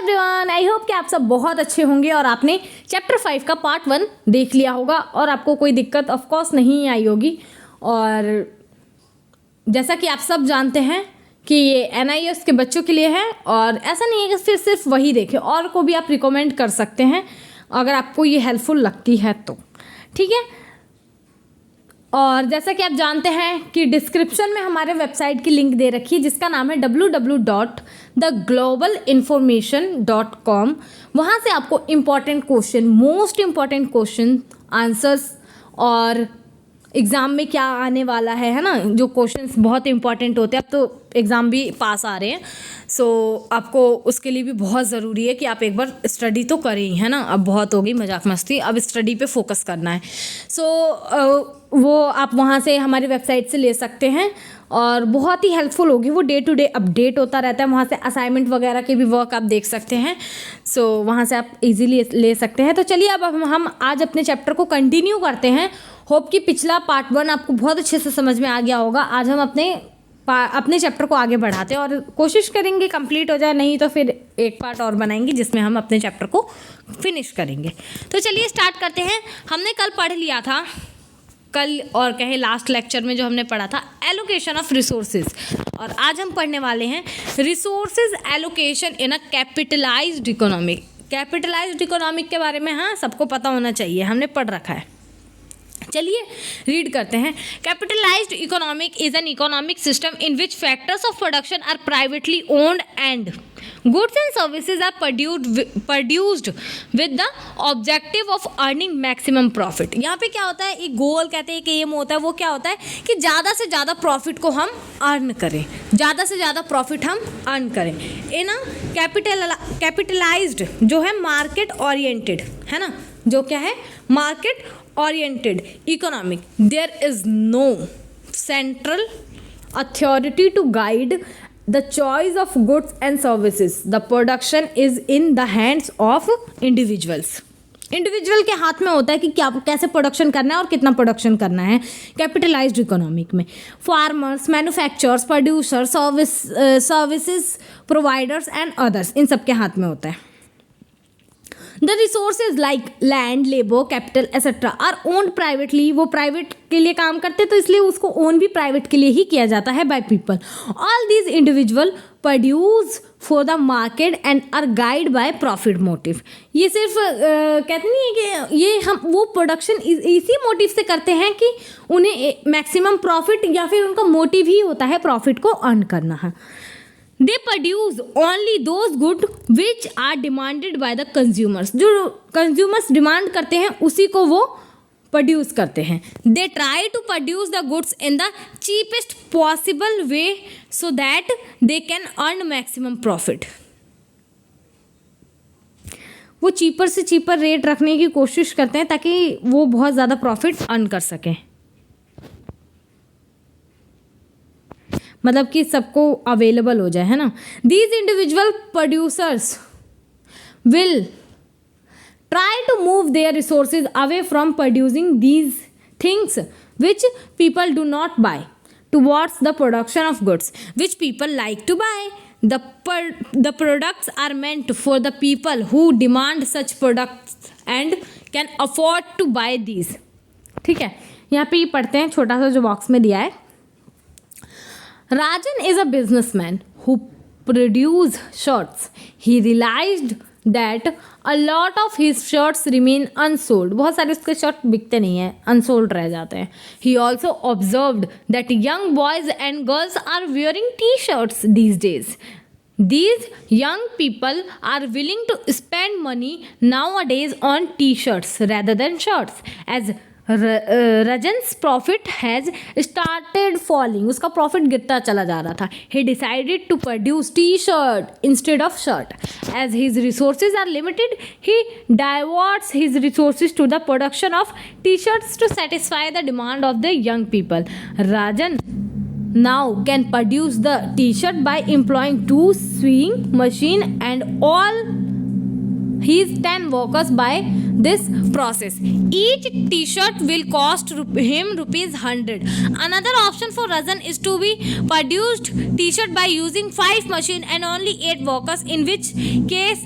Everyone, I hope कि आप सब बहुत अच्छे होंगे और आपने चैप्टर 5 का पार्ट 1 देख लिया होगा और आपको कोई दिक्कत ऑफ कोर्स नहीं आई होगी। और जैसा कि आप सब जानते हैं कि ये NIOS के बच्चों के लिए है और ऐसा नहीं है कि फिर सिर्फ वही देखें, और को भी आप रिकमेंड कर सकते हैं अगर आपको ये हेल्पफुल लगती है तो, ठीक है। और जैसा कि आप जानते हैं कि डिस्क्रिप्शन में हमारे वेबसाइट की लिंक दे रखी है जिसका नाम है www.theglobalinformation.com। वहाँ से आपको important question, most important question answers और एग्ज़ाम में क्या आने वाला है ना, जो क्वेश्चंस बहुत इंपॉर्टेंट होते हैं। अब तो एग्ज़ाम भी पास आ रहे हैं, सो आपको उसके लिए भी बहुत ज़रूरी है कि आप एक बार स्टडी तो करें ही, है ना। अब बहुत हो गई मजाक मस्ती, अब स्टडी पे फोकस करना है। सो वो आप वहाँ से हमारी वेबसाइट से ले सकते हैं और बहुत ही हेल्पफुल होगी। वो डे टू डे अपडेट होता रहता है, वहाँ से असाइनमेंट वगैरह के भी वर्क आप देख सकते हैं। सो वहाँ से आप इजीली ले सकते हैं। तो चलिए अब हम आज अपने चैप्टर को कंटिन्यू करते हैं। होप कि पिछला पार्ट 1 आपको बहुत अच्छे से समझ में आ गया होगा। आज हम अपने चैप्टर को आगे बढ़ाते हैं और कोशिश करेंगे कंप्लीट हो जाए, नहीं तो फिर एक पार्ट और बनाएंगे जिसमें हम अपने चैप्टर को फिनिश करेंगे। तो चलिए स्टार्ट करते हैं। हमने कल पढ़ लिया था, कल और कहे लास्ट लेक्चर में जो हमने पढ़ा था एलोकेशन ऑफ रिसोर्सेज, और आज हम पढ़ने वाले हैं resources allocation in a capitalised economic. Capitalised economic के बारे में हाँ सबको पता होना चाहिए, हमने पढ़ रखा है। चलिए रीड करते हैं। Capitalized economic is an economic system in which factors of production are privately owned and goods and services are produced with the objective of earning maximum profit। यहाँ पे क्या होता है, एक गोल कहते हैं, एक एम होता है। वो क्या होता है कि ज़्यादा से ज़्यादा प्रॉफिट को हम अर्न करें, ज़्यादा से ज़्यादा प्रॉफिट हम अर्न करें। इन कैपिटलाइज्ड जो है मार्केट ओरिएंटेड, है ना, जो क्या है market oriented economic, there is no central authority to guide the choice of goods and services. The production is in the hands of individuals. Individual के हाथ में होता है कि क्या कैसे प्रोडक्शन करना है और कितना प्रोडक्शन करना है। कैपिटलाइज्ड इकोनॉमिक में farmers, manufacturers, producer, services providers and others, इन सब के हाथ में होता है। The resources like land, labor, capital, etc. are owned privately। वो प्राइवेट के लिए काम करते तो इसलिए उसको ओन भी प्राइवेट के लिए ही किया जाता है by people. All these individual produce for the market and are guided by profit motive। ये सिर्फ कहते नहीं है कि ये हम वो प्रोडक्शन इसी मोटिव से करते हैं कि उन्हें मैक्सिमम प्रॉफिट या फिर उनका मोटिव ही होता है प्रॉफिट को अर्न करना है। They produce only those goods which are demanded by the consumers। जो consumers डिमांड करते हैं उसी को वो प्रोड्यूस करते हैं। They try to produce the goods in the cheapest possible way so that they can earn maximum profit। वो cheaper से चीपर रेट रखने की कोशिश करते हैं ताकि वो बहुत ज़्यादा प्रॉफिट अर्न कर सकें, मतलब कि सबको अवेलेबल हो जाए, है ना। These individual producers will try to move their resources away from producing these things which people do not buy towards the production of goods which people like to buy. The products are meant for the people who demand such products and can afford to buy these. ठीक है, यहाँ पे ये पढ़ते हैं छोटा सा जो बॉक्स में दिया है। Rajan is a businessman who produced shirts. He realized that a lot of his shirts remain unsold. बहुत सारे उसके शर्ट बिकते नहीं हैं, unsold रह जाते हैं। He also observed that young boys and girls are wearing T-shirts these days. These young people are willing to spend money nowadays on T-shirts rather than shirts. As Rajan's profit has started falling, उसका profit गिरता चला जा रहा था। He decided to produce T-shirt instead of shirt. As his resources are limited, he diverts his resources to the production of T-shirts to satisfy the demand of the young people. Rajan now can produce the T-shirt by employing 2 sewing machine and all his 10 workers by this process. Each t-shirt will cost him rupees 100. Another option for Rajan is to be produced t-shirt by using 5 machine and only 8 workers, in which case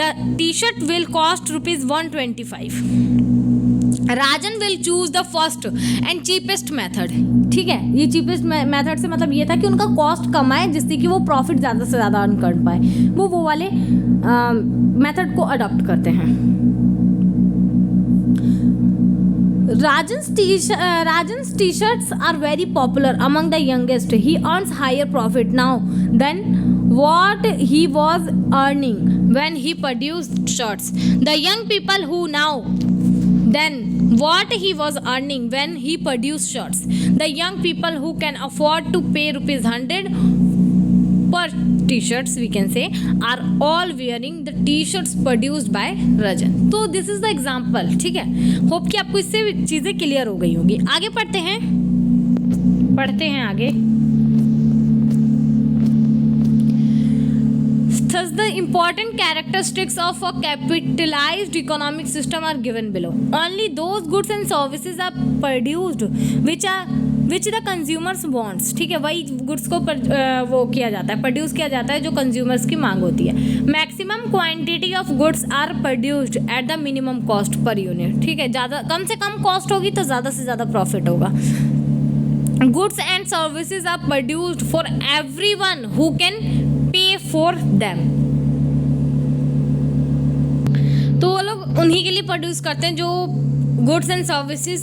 the t-shirt will cost rupees 125. Rajan will choose the first and cheapest method. ठीक है, ये cheapest method से मतलब ये था कि उनका cost कम आए जिससे कि वो प्रॉफिट ज़्यादा से ज़्यादा अर्न कर पाए. वो वाले मेथड को अडॉप्ट करते हैं. Rajan's t-shirts are very popular among the youngest. He earns higher profit now than what he was earning when he produced shirts. The young people who now then what he was earning when he produced shirts. The young people who can afford to pay rupees 100 per t-shirts, we can say, are all wearing the t-shirts produced by Rajan. तो this is the example. ठीक है, hope कि आपको इससे चीज़ें clear हो गई होगी. आगे पढ़ते हैं आगे. Thus, the important characteristics of a capitalized economic system are given below. Only those goods and services are produced which the consumers wants. ठीक है, वही गुड्स को वो किया जाता है, प्रोड्यूस किया जाता है जो कंज्यूमर्स की मांग होती है. Maximum quantity of goods are produced at the minimum cost per unit. ठीक है, ज़्यादा कम से कम कॉस्ट होगी तो ज़्यादा से ज़्यादा प्रॉफिट होगा. Goods and services are produced for everyone who can pay for them. तो वो लोग उन्हीं के लिए प्रोड्यूस करते हैं जो गुड्स एंड सर्विसेज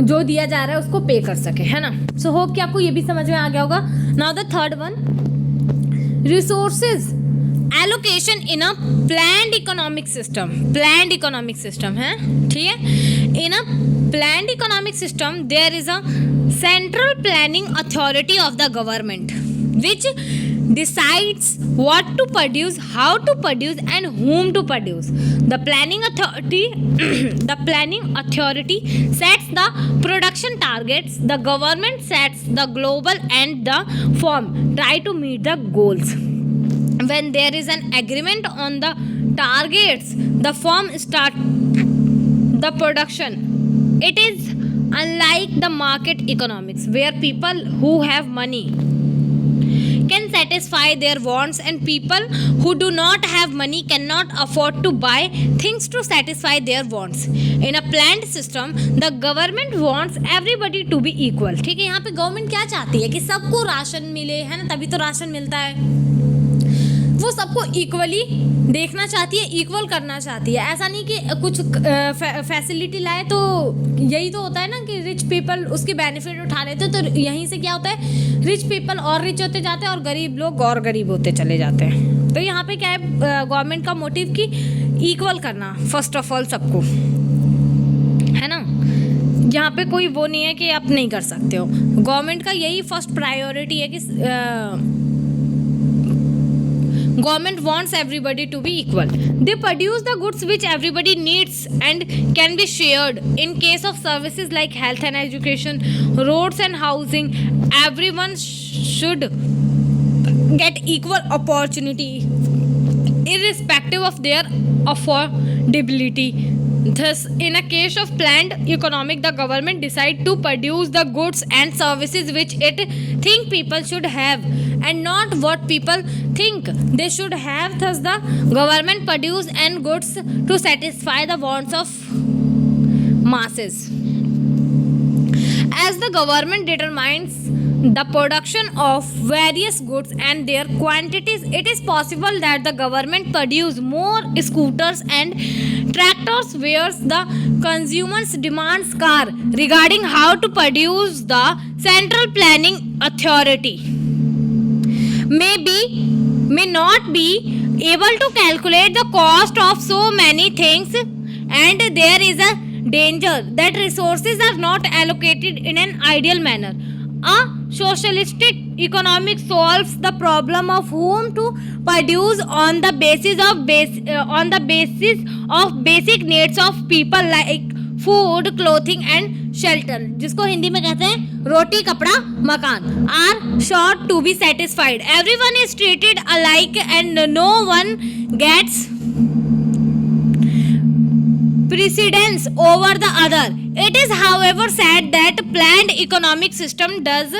जो दिया जा रहा है उसको पे कर सके, है ना. सो होप कि आपको ये भी समझ में आ गया होगा. Now the third one, resources allocation in a planned economic system है. ठीक है, इन अ planned economic system there is a central planning authority of the government which decides what to produce, how to produce and whom to produce. The planning authority sets the production targets. The government sets the global and the firm try to meet the goals. When there is an agreement on the targets, the firm start the production. It is unlike the market economics where people who have money can satisfy their wants and people who do not have money cannot afford to buy things to satisfy their wants. In a planned system, the government wants everybody to be equal. ठीक है, यहाँ पे government क्या चाहती है कि सबको ration मिले, है ना, तभी तो राशन मिलता है. वो सबको इक्वली देखना चाहती है, इक्वल करना चाहती है. ऐसा नहीं कि कुछ फैसिलिटी लाए तो यही तो होता है ना कि रिच पीपल उसके बेनिफिट उठा लेते हैं. तो यहीं से क्या होता है, रिच पीपल और रिच होते जाते हैं और गरीब लोग और गरीब होते चले जाते हैं. तो यहाँ पे क्या है, गवर्नमेंट का मोटिव कि इक्वल करना फर्स्ट ऑफ ऑल सबको, है ना. यहाँ पे कोई वो नहीं है कि आप नहीं कर सकते हो. गवर्नमेंट का यही फर्स्ट प्रायोरिटी है कि government wants everybody to be equal. They produce the goods which everybody needs and can be shared. In case of services like health and education, roads and housing, everyone should get equal opportunity irrespective of their affordability. Thus, in a case of planned economic, the government decide to produce the goods and services which it think people should have and not what people think they should have. Thus, the government produce and goods to satisfy the wants of masses. As the government determines the production of various goods and their quantities, it is possible that the government produce more scooters and tractors whereas the consumers demands car. Regarding how to produce, the central planning authority may not be able to calculate the cost of so many things, and there is a danger that resources are not allocated in an ideal manner. A socialistic economic solves the problem of whom to produce on the basis of basic needs of people like food, clothing and shelter, जिसको हिंदी में कहते हैं रोटी कपड़ा मकान, are sure to be satisfied. Everyone is treated alike and no one gets precedence over the other. It is however said that planned economic system does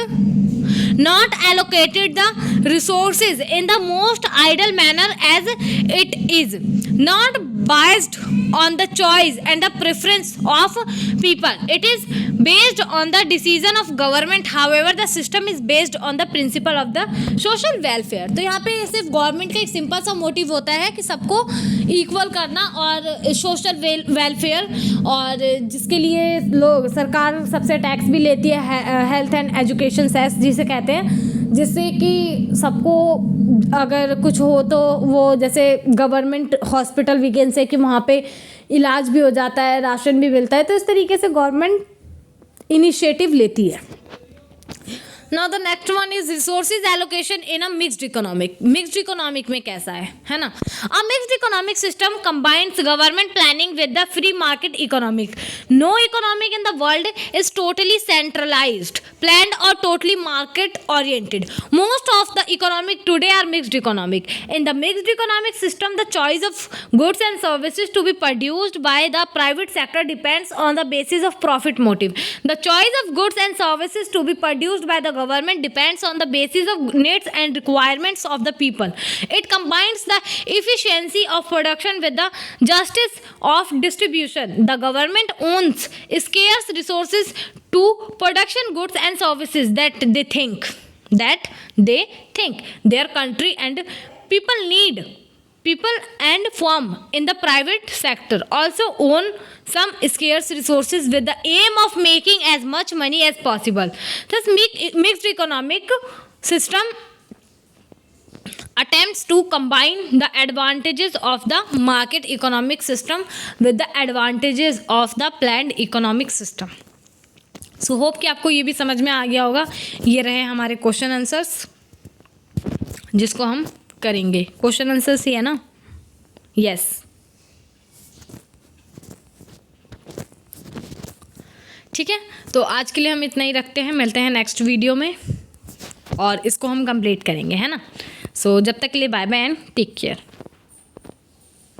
not allocated the resources in the most ideal manner, as it is not based on the choice and the preference of people. It is based on the decision of government. However, the system is based on the principle of the social welfare. तो यहाँ पे सिर्फ government का एक simple सा motive होता है कि सबको इक्वल करना और सोशल वेलफेयर, और जिसके लिए लोग सरकार सबसे टैक्स भी लेती है, हेल्थ एंड एजुकेशन सेस जिसे कहते हैं, जिससे कि सबको अगर कुछ हो तो वो जैसे गवर्नमेंट हॉस्पिटल वीकेंड से कि वहाँ पे इलाज भी हो जाता है, राशन भी मिलता है, तो इस तरीके से गवर्नमेंट इनिशिएटिव लेती है. Now the next one is resources allocation in a mixed economic. Mixed economic में कैसा है ना? A mixed economic system combines government planning with the free market economic. No economic in the world is totally centralized, planned or totally market oriented. Most of the economic today are mixed economic. In the mixed economic system, the choice of goods and services to be produced by the private sector depends on the basis of profit motive. The choice of goods and services to be produced by the government depends on the basis of needs and requirements of the people. It combines the efficiency of production with the justice of distribution. The government owns scarce resources to production goods and services that they think their country and people need. People and firm in the private sector also own some scarce resources with the aim of making as much money as possible. Thus, mixed economic system attempts to combine the advantages of the market economic system with the advantages of the planned economic system. So hope कि आपको ये भी समझ में आ गया होगा. ये रहे हमारे क्वेश्चन आंसर्स जिसको हम करेंगे. क्वेश्चन आंसर्स ही है ना? यस. ठीक है, तो आज के लिए हम इतना ही रखते हैं. मिलते हैं नेक्स्ट वीडियो में और इसको हम कंप्लीट करेंगे, है ना? सो जब तक के लिए bye bye and take care.